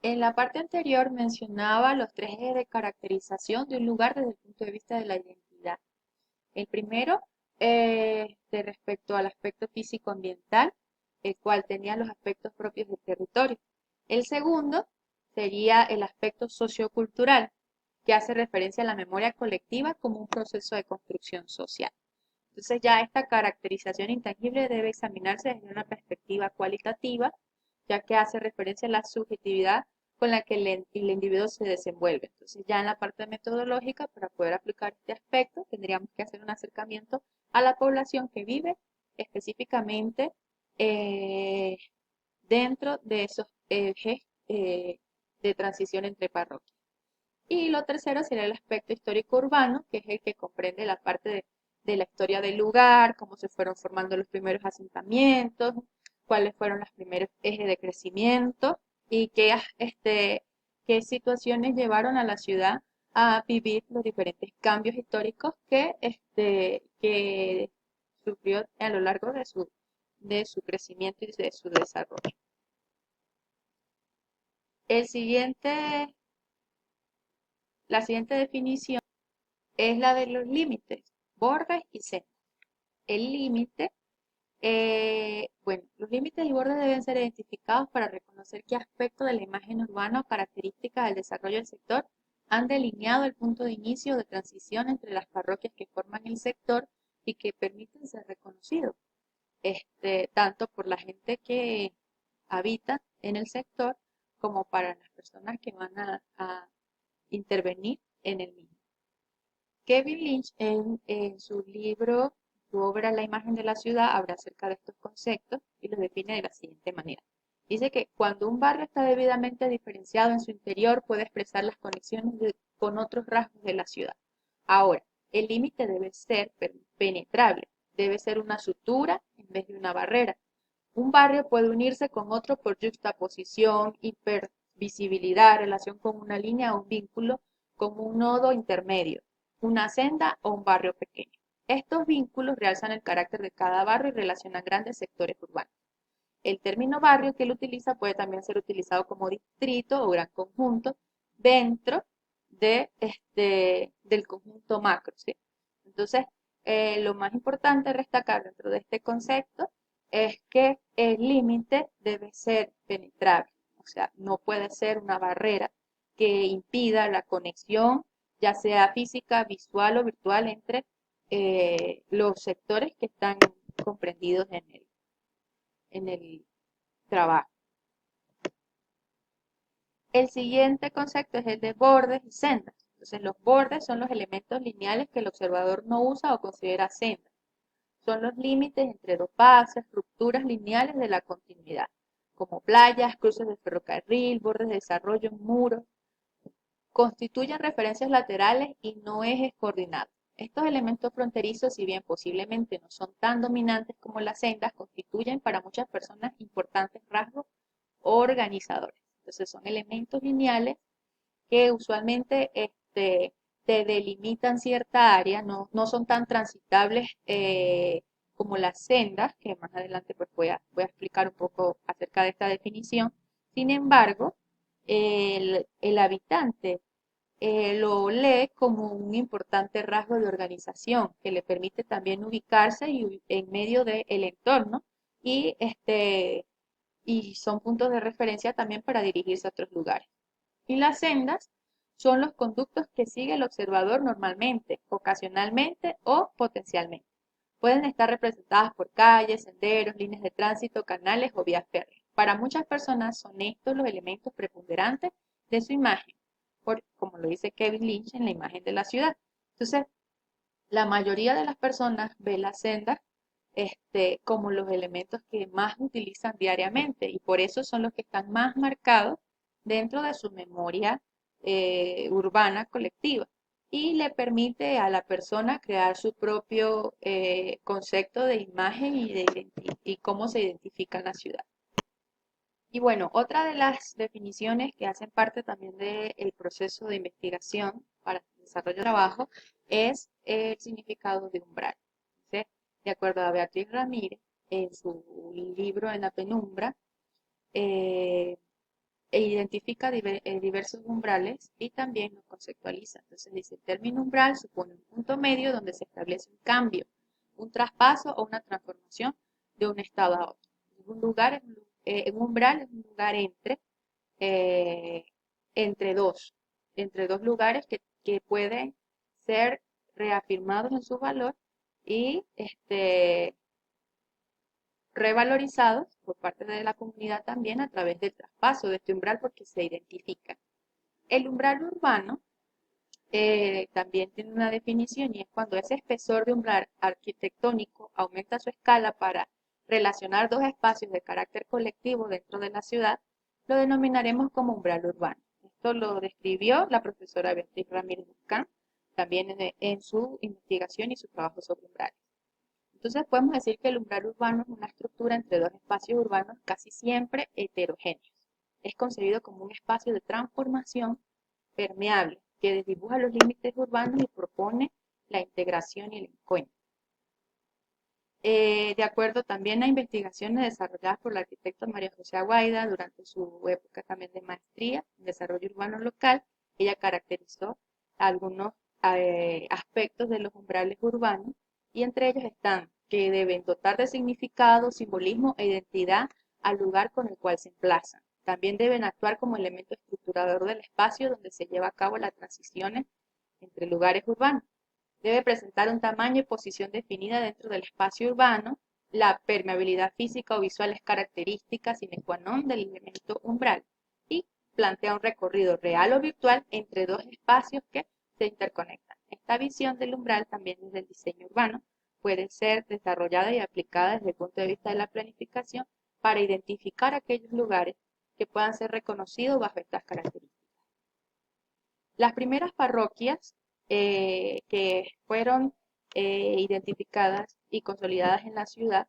En la parte anterior mencionaba los tres ejes de caracterización de un lugar desde el punto de vista de la identidad. El primero, de respecto al aspecto físico-ambiental, el cual tenía los aspectos propios del territorio. El segundo sería el aspecto sociocultural, que hace referencia a la memoria colectiva como un proceso de construcción social. Entonces ya esta caracterización intangible debe examinarse desde una perspectiva cualitativa, ya que hace referencia a la subjetividad con la que el individuo se desenvuelve. Entonces ya en la parte metodológica, para poder aplicar este aspecto, tendríamos que hacer un acercamiento a la población que vive específicamente eh, dentro de esos ejes de transición entre parroquias. Y lo tercero sería el aspecto histórico urbano, que es el que comprende la parte de la historia del lugar, cómo se fueron formando los primeros asentamientos, cuáles fueron los primeros ejes de crecimiento y qué situaciones llevaron a la ciudad a vivir los diferentes cambios históricos que sufrió a lo largo de su crecimiento y de su desarrollo. El siguiente, la siguiente definición es la de los límites, bordes y sendas. El límite, bueno, los límites y bordes deben ser identificados para reconocer qué aspectos de la imagen urbana o características del desarrollo del sector han delineado el punto de inicio o de transición entre las parroquias que forman el sector y que permiten ser reconocidos, tanto por la gente que habita en el sector como para las personas que van a intervenir en el mismo. Kevin Lynch en su libro, su obra La imagen de la ciudad, habla acerca de estos conceptos y los define de la siguiente manera. Dice que cuando un barrio está debidamente diferenciado en su interior, puede expresar las conexiones con otros rasgos de la ciudad. Ahora, el límite debe ser penetrable, debe ser una sutura en vez de una barrera. Un barrio puede unirse con otro por juxtaposición, hipervisibilidad, relación con una línea o un vínculo como un nodo intermedio, una senda o un barrio pequeño. Estos vínculos realzan el carácter de cada barrio y relacionan grandes sectores urbanos. El término barrio que él utiliza puede también ser utilizado como distrito o gran conjunto dentro del conjunto macro, ¿sí? Entonces, lo más importante a destacar dentro de este concepto es que el límite debe ser penetrable, o sea, no puede ser una barrera que impida la conexión, ya sea física, visual o virtual, entre los sectores que están comprendidos en el trabajo. El siguiente concepto es el de bordes y sendas. Entonces, los bordes son los elementos lineales que el observador no usa o considera sendas. Son los límites entre dos bases, rupturas lineales de la continuidad, como playas, cruces de ferrocarril, bordes de desarrollo, muros. Constituyen referencias laterales y no ejes coordinados. Estos elementos fronterizos, si bien posiblemente no son tan dominantes como las sendas, constituyen para muchas personas importantes rasgos organizadores. Entonces son elementos lineales que usualmente te delimitan cierta área, no son tan transitables como las sendas, que más adelante pues voy a explicar un poco acerca de esta definición. Sin embargo, el habitante lo lee como un importante rasgo de organización que le permite también ubicarse en medio del entorno y, y son puntos de referencia también para dirigirse a otros lugares. Y las sendas son los conductos que sigue el observador normalmente, ocasionalmente o potencialmente. Pueden estar representadas por calles, senderos, líneas de tránsito, canales o vías férreas. Para muchas personas son estos los elementos preponderantes de su imagen, como lo dice Kevin Lynch en la imagen de la ciudad. Entonces, la mayoría de las personas ve las sendas como los elementos que más utilizan diariamente y por eso son los que están más marcados dentro de su memoria urbana colectiva y le permite a la persona crear su propio concepto de imagen y cómo se identifica en la ciudad. Y bueno, otra de las definiciones que hacen parte también del proceso de investigación para el desarrollo de trabajo es el significado de umbral. Entonces, de acuerdo a Beatriz Ramírez, en su libro En la penumbra, eh, e identifica diversos umbrales y también los conceptualiza. Entonces dice, el término umbral supone un punto medio donde se establece un cambio, un traspaso o una transformación de un estado a otro. Un lugar, un umbral es un lugar eh, entre dos, entre dos lugares que pueden ser reafirmados en su valor y revalorizados por parte de la comunidad también a través del traspaso de este umbral porque se identifica. El umbral urbano también tiene una definición y es cuando ese espesor de umbral arquitectónico aumenta su escala para relacionar dos espacios de carácter colectivo dentro de la ciudad, lo denominaremos como umbral urbano. Esto lo describió la profesora Beatriz Ramírez Buscán también en su investigación y su trabajo sobre umbrales. Entonces podemos decir que el umbral urbano es una estructura entre dos espacios urbanos casi siempre heterogéneos. Es concebido como un espacio de transformación permeable que desdibuja los límites urbanos y propone la integración y el encuentro. De acuerdo también a investigaciones desarrolladas por la arquitecta María José Aguaida durante su época también de maestría en desarrollo urbano local, ella caracterizó algunos aspectos de los umbrales urbanos y entre ellos están que deben dotar de significado, simbolismo e identidad al lugar con el cual se emplazan. También deben actuar como elemento estructurador del espacio donde se lleva a cabo las transiciones entre lugares urbanos. Debe presentar un tamaño y posición definida dentro del espacio urbano. La permeabilidad física o visual es característica sine qua non del elemento umbral y plantea un recorrido real o virtual entre dos espacios que se interconectan. Esta visión del umbral también desde el diseño urbano puede ser desarrollada y aplicada desde el punto de vista de la planificación para identificar aquellos lugares que puedan ser reconocidos bajo estas características. Las primeras parroquias que fueron identificadas y consolidadas en la ciudad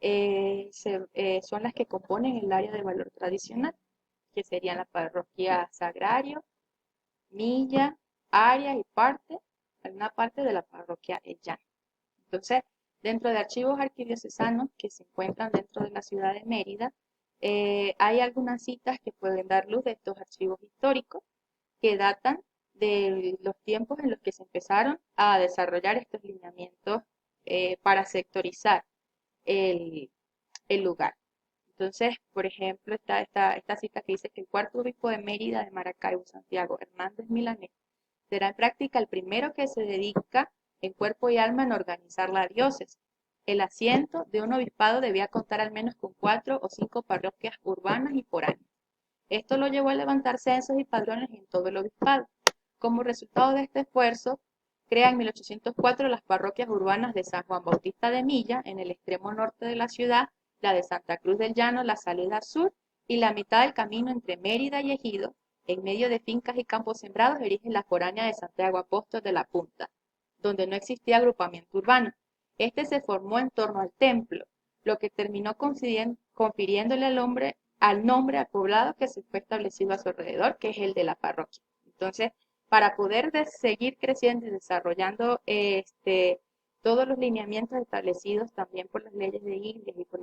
son las que componen el área de valor tradicional, que serían la parroquia Sagrario, Milla, Área y una parte de la parroquia El Llano. Entonces, dentro de archivos arquidiocesanos que se encuentran dentro de la ciudad de Mérida, hay algunas citas que pueden dar luz de estos archivos históricos que datan de los tiempos en los que se empezaron a desarrollar estos lineamientos para sectorizar el, el lugar. Entonces, por ejemplo, está esta cita que dice que el cuarto obispo de Mérida, de Maracaibo, Santiago Hernández Milanés, será en práctica el primero que se dedica en cuerpo y alma en organizar la diócesis. El asiento de un obispado debía contar al menos con 4 o 5 parroquias urbanas y foráneas. Esto lo llevó a levantar censos y padrones en todo el obispado. Como resultado de este esfuerzo, crea en 1804 las parroquias urbanas de San Juan Bautista de Milla, en el extremo norte de la ciudad, la de Santa Cruz del Llano, la salida sur, y la mitad del camino entre Mérida y Ejido, en medio de fincas y campos sembrados, erige la foránea de Santiago Apóstol de la Punta, donde no existía agrupamiento urbano. Este se formó en torno al templo, lo que terminó confiriéndole al nombre al poblado que se fue establecido a su alrededor, que es el de la parroquia. Entonces, para poder seguir creciendo y desarrollando todos los lineamientos establecidos también por las leyes de Indias y por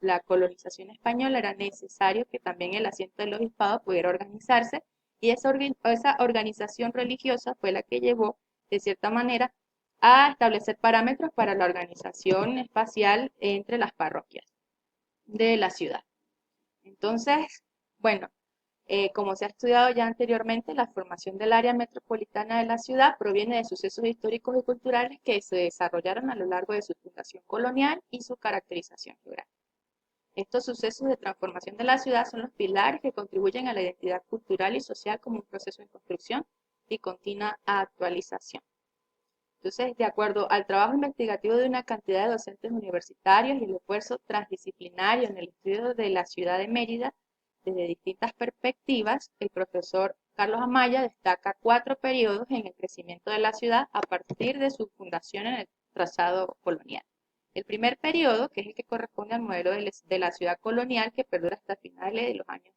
la colonización española, era necesario que también el asiento del obispado pudiera organizarse y esa organización religiosa fue la que llevó, de cierta manera, a establecer parámetros para la organización espacial entre las parroquias de la ciudad. Entonces, bueno, como se ha estudiado ya anteriormente, la formación del área metropolitana de la ciudad proviene de sucesos históricos y culturales que se desarrollaron a lo largo de su fundación colonial y su caracterización geográfica. Estos sucesos de transformación de la ciudad son los pilares que contribuyen a la identidad cultural y social como un proceso de construcción y continua actualización. Entonces, de acuerdo al trabajo investigativo de una cantidad de docentes universitarios y el esfuerzo transdisciplinario en el estudio de la ciudad de Mérida, desde distintas perspectivas, el profesor Carlos Amaya destaca 4 periodos en el crecimiento de la ciudad a partir de su fundación en el trazado colonial. El primer periodo, que es el que corresponde al modelo de la ciudad colonial que perdura hasta finales de los años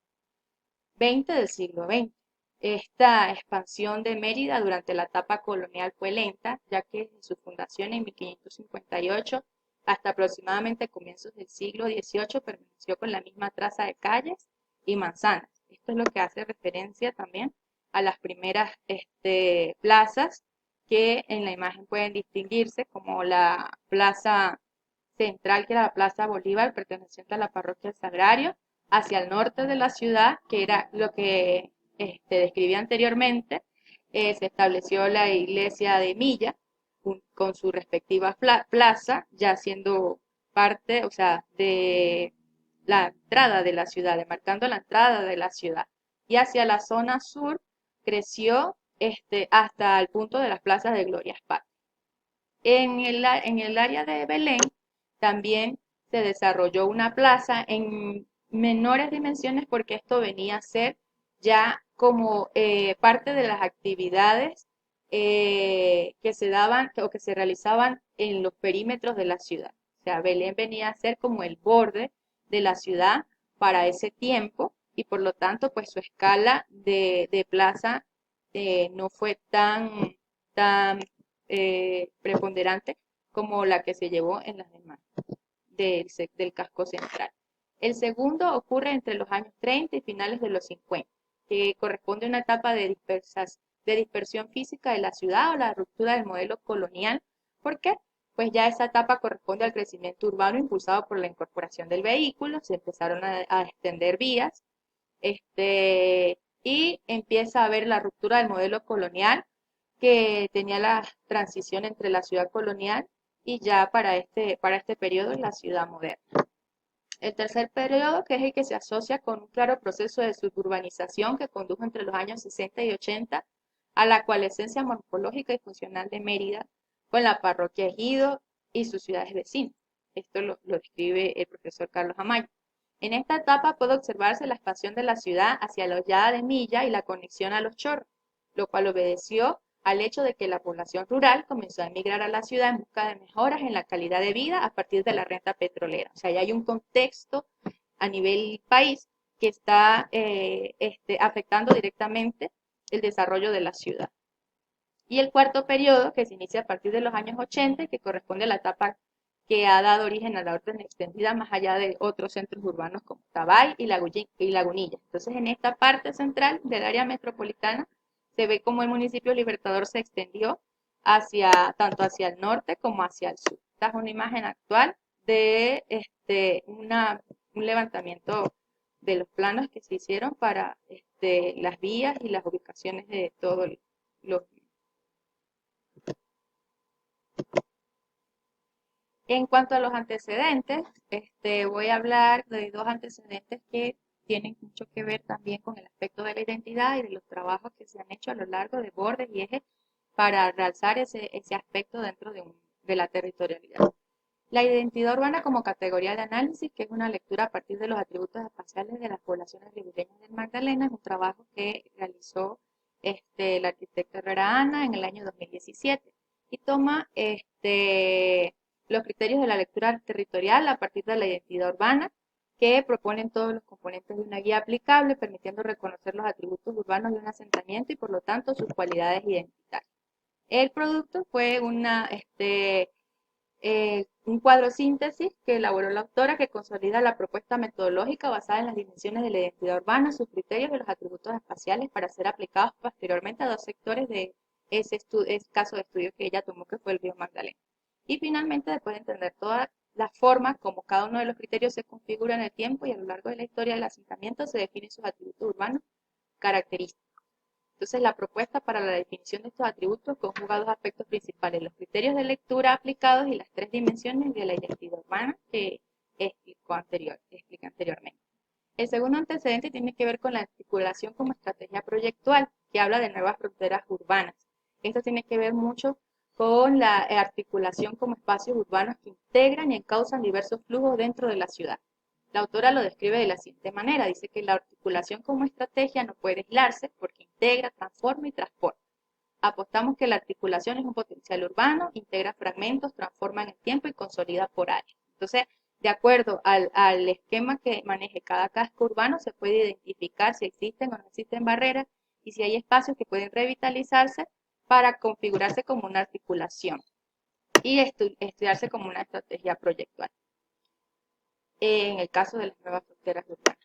20 del siglo XX. Esta expansión de Mérida durante la etapa colonial fue lenta, ya que desde su fundación en 1558 hasta aproximadamente comienzos del siglo XVIII permaneció con la misma traza de calles y manzanas, Esto es lo que hace referencia también a las primeras plazas que en la imagen pueden distinguirse, como la plaza central, que era la Plaza Bolívar, perteneciente a la parroquia del Sagrario, hacia el norte de la ciudad, que era lo que describí anteriormente. Se estableció la iglesia de Milla con su respectiva plaza, ya siendo parte, o sea, de la entrada de la ciudad, demarcando la entrada de la ciudad. Y hacia la zona sur creció hasta el punto de las plazas de Glorias Patria. En el área de Belén también se desarrolló una plaza en menores dimensiones porque esto venía a ser ya como parte de las actividades que se daban o que se realizaban en los perímetros de la ciudad. O sea, Belén venía a ser como el borde de la ciudad para ese tiempo y por lo tanto pues su escala de plaza no fue tan preponderante como la que se llevó en las demás del casco central. El segundo ocurre entre los años 30 y finales de los 50, que corresponde a una etapa de dispersión física de la ciudad o la ruptura del modelo colonial. ¿Por qué? Pues ya esa etapa corresponde al crecimiento urbano impulsado por la incorporación del vehículo, se empezaron a extender vías, y empieza a haber la ruptura del modelo colonial que tenía la transición entre la ciudad colonial y ya para este periodo la ciudad moderna. El tercer periodo, que es el que se asocia con un claro proceso de suburbanización que condujo entre los años 60 y 80 a la coalescencia morfológica y funcional de Mérida con la parroquia Ejido y sus ciudades vecinas. Esto lo describe el profesor Carlos Amaya. En esta etapa puede observarse la expansión de la ciudad hacia la hollada de Milla y la conexión a los chorros, lo cual obedeció al hecho de que la población rural comenzó a emigrar a la ciudad en busca de mejoras en la calidad de vida a partir de la renta petrolera. O sea, ya hay un contexto a nivel país que está afectando directamente el desarrollo de la ciudad. Y el cuarto periodo, que se inicia a partir de los años 80 y que corresponde a la etapa que ha dado origen a la orden extendida más allá de otros centros urbanos como Tabay y Lagunilla. Entonces, en esta parte central del área metropolitana se ve como el municipio Libertador se extendió tanto hacia el norte como hacia el sur. Esta es una imagen actual de un levantamiento de los planos que se hicieron para las vías y las ubicaciones de todos los. En cuanto a los antecedentes, voy a hablar de dos antecedentes que tienen mucho que ver también con el aspecto de la identidad y de los trabajos que se han hecho a lo largo de bordes y ejes para realzar ese aspecto dentro de la territorialidad. La identidad urbana como categoría de análisis, que es una lectura a partir de los atributos espaciales de las poblaciones ribereñas del Magdalena, es un trabajo que realizó el arquitecto Herrera Ana en el año 2017 y toma los criterios de la lectura territorial a partir de la identidad urbana que proponen todos los componentes de una guía aplicable, permitiendo reconocer los atributos urbanos de un asentamiento y por lo tanto sus cualidades identitarias. El producto fue un cuadro síntesis que elaboró la autora que consolida la propuesta metodológica basada en las dimensiones de la identidad urbana, sus criterios y los atributos espaciales para ser aplicados posteriormente a dos sectores de ese caso de estudio que ella tomó, que fue el río Magdalena. Y finalmente, después de entender toda la forma como cada uno de los criterios se configura en el tiempo y a lo largo de la historia del asentamiento, se definen sus atributos urbanos característicos. Entonces, la propuesta para la definición de estos atributos conjuga dos aspectos principales, los criterios de lectura aplicados y las tres dimensiones de la identidad urbana que expliqué anteriormente. El segundo antecedente tiene que ver con la articulación como estrategia proyectual, que habla de nuevas fronteras urbanas. Esto tiene que ver mucho con la articulación como espacios urbanos que integran y encausan diversos flujos dentro de la ciudad. La autora lo describe de la siguiente manera, dice que la articulación como estrategia no puede aislarse porque integra, transforma y transporta. Apostamos que la articulación es un potencial urbano, integra fragmentos, transforma en el tiempo y consolida por área. Entonces, de acuerdo al esquema que maneje cada casco urbano, se puede identificar si existen o no existen barreras y si hay espacios que pueden revitalizarse para configurarse como una articulación y estudiarse como una estrategia proyectual en el caso de las nuevas fronteras urbanas.